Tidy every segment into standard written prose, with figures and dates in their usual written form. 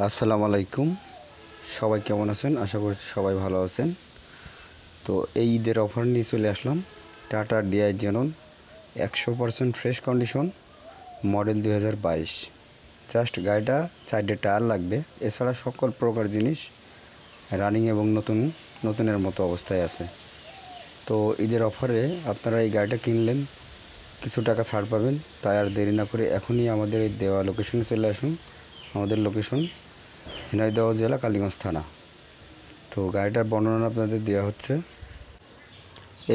আসসালামু আলাইকুম। সবাই কেমন আছেন? আশা করছি সবাই ভালো আছেন। তো এই ঈদের অফার নিয়ে চলে আসলাম। Tata DI Xenon 100% fresh condition, model 2022। Just গাড়িটা সাইডে টায়ার লাগবে, এছাড়া সকল প্রকার জিনিস রানিং এবং নতুনের মতো অবস্থায় আছে। তো ঈদের অফারে আপনারা এই গাড়িটা কিনলেন, কিছু টাকা ছাড় পাবেন। তাই আর দেরি না করে এখনই আমাদের এই দেওয়া লোকেশনে চলে আসুন। আমাদের লোকেশন ঝিনাইদহ জেলা, কালীগঞ্জ থানা। তো গাড়িটার বর্ণনা আপনাদের দেওয়া হচ্ছে।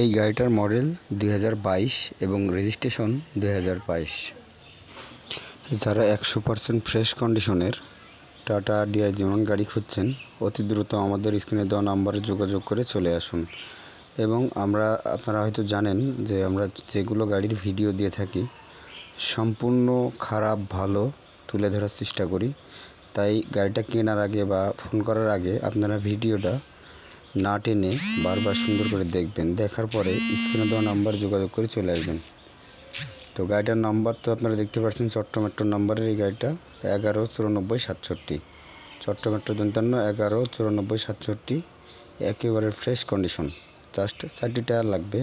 এই গাড়িটার মডেল 2022 এবং রেজিস্ট্রেশন 2022। যারা 100% ফ্রেশ কন্ডিশনের টাটা ডিআই যেমন গাড়ি খুঁজছেন, অতি দ্রুত আমাদের স্ক্রিনে দেওয়া নাম্বারে যোগাযোগ করে চলে আসুন। এবং আপনারা হয়তো জানেন যে আমরা যেগুলো গাড়ির ভিডিও দিয়ে থাকি সম্পূর্ণ খারাপ ভালো তুলে ধরার চেষ্টা করি। তাই গাড়িটা কেনার আগে বা ফোন করার আগে আপনারা ভিডিওটা না টেনে বারবার সুন্দর করে দেখবেন। দেখার পরে স্ক্রিনে দেওয়া নাম্বার যোগাযোগ করে চলে আসবেন। তো গাড়িটার নাম্বার তো আপনারা দেখতে পাচ্ছেন, চট্টমেট্রো নাম্বারের এই গাড়িটা 119467। চট্টমেট্রো 119467, একেবারে ফ্রেশ কন্ডিশন। জাস্ট 4টি টায়ার লাগবে।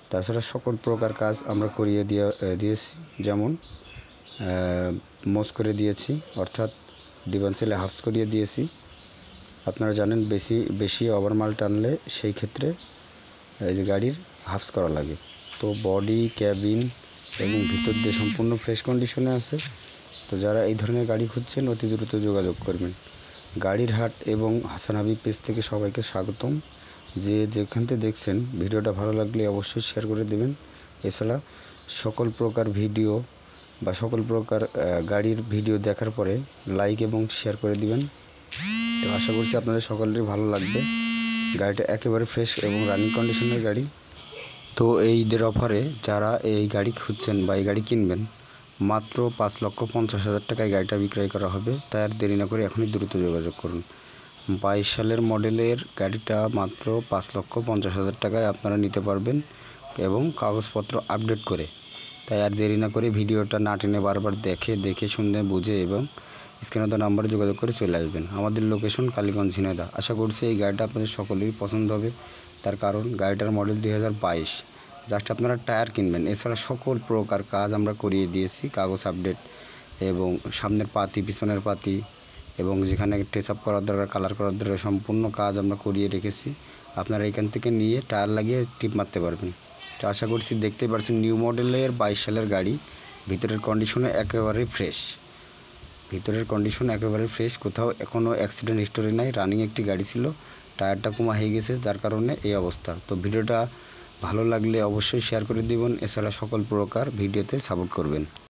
তাছাড়া সকল প্রকার কাজ আমরা করিয়ে দিয়েছি, যেমন মোজ করে দিয়েছি, অর্থাৎ ডিফেন্সিলে হাফস করিয়ে দিয়েছি। আপনারা জানেন বেশি ওভারমাল টানলে সেই ক্ষেত্রে এই যে গাড়ির হাফস করা লাগে। তো বডি, ক্যাবিন এবং ভিতর দিয়ে সম্পূর্ণ ফ্রেশ কন্ডিশনে আছে। তো যারা এই ধরনের গাড়ি খুঁজছেন অতি দ্রুত যোগাযোগ করবেন। গাড়ির হাট এবং হাসান হাবিব পেজ থেকে সবাইকে স্বাগতম। যেখান থেকে দেখছেন ভিডিওটা ভালো লাগলে অবশ্যই শেয়ার করে দেবেন। এছাড়া সকল প্রকার ভিডিও বা সকল প্রকার গাড়ির ভিডিও দেখার পরে লাইক এবং শেয়ার করে দিবেন। তো আশা করছি আপনাদের সকলেরই ভালো লাগবে। গাড়িটা একেবারে ফ্রেশ এবং রানিং কন্ডিশনের গাড়ি। তো এই ঈদের অফারে যারা এই গাড়ি খুঁজছেন বা এই গাড়ি কিনবেন, মাত্র 5,50,000 টাকায় গাড়িটা বিক্রয় করা হবে। তাই আর দেরি না করে এখনই দ্রুত যোগাযোগ করুন। 22 সালের মডেলের গাড়িটা মাত্র 5,50,000 টাকায় আপনারা নিতে পারবেন এবং কাগজপত্র আপডেট করে। তাই আর দেরি না করে ভিডিওটা না টেনে বারবার দেখে শুনে বুঝে এবং স্ক্রিনে দেওয়া নাম্বারে যোগাযোগ করে চলে আসবেন। আমাদের লোকেশন কালীগঞ্জ, ঝিনাইদহ। আশা করছি এই গাড়িটা আপনাদের সকলেরই পছন্দ হবে। তার কারণ গাড়িটার মডেল 2022। জাস্ট আপনারা টায়ার কিনবেন, এছাড়া সকল প্রকার কাজ আমরা করিয়ে দিয়েছি। কাগজ আপডেট এবং সামনের পাতি, পিছনের পাতি এবং যেখানে টেচ আপ করার দরকার, কালার করার দরকার, সম্পূর্ণ কাজ আমরা করিয়ে রেখেছি। আপনারা এখান থেকে নিয়ে টায়ার লাগিয়ে টিপ মারতে পারবেন। তো আশা করছি দেখতে পাচ্ছেন নিউ মডেলের 22 সালের গাড়ি। ভিতরের কন্ডিশনে একেবারে ফ্রেশ। কোথাও এখনও অ্যাক্সিডেন্ট হিস্টোরি নাই। রানিং একটি গাড়ি ছিল, টায়ারটা কমা হয়ে গেছে, যার কারণে এই অবস্থা। তো ভিডিওটা ভালো লাগলে অবশ্যই শেয়ার করে দিবেন। এছাড়া সকল প্রকার ভিডিওতে সাপোর্ট করবেন।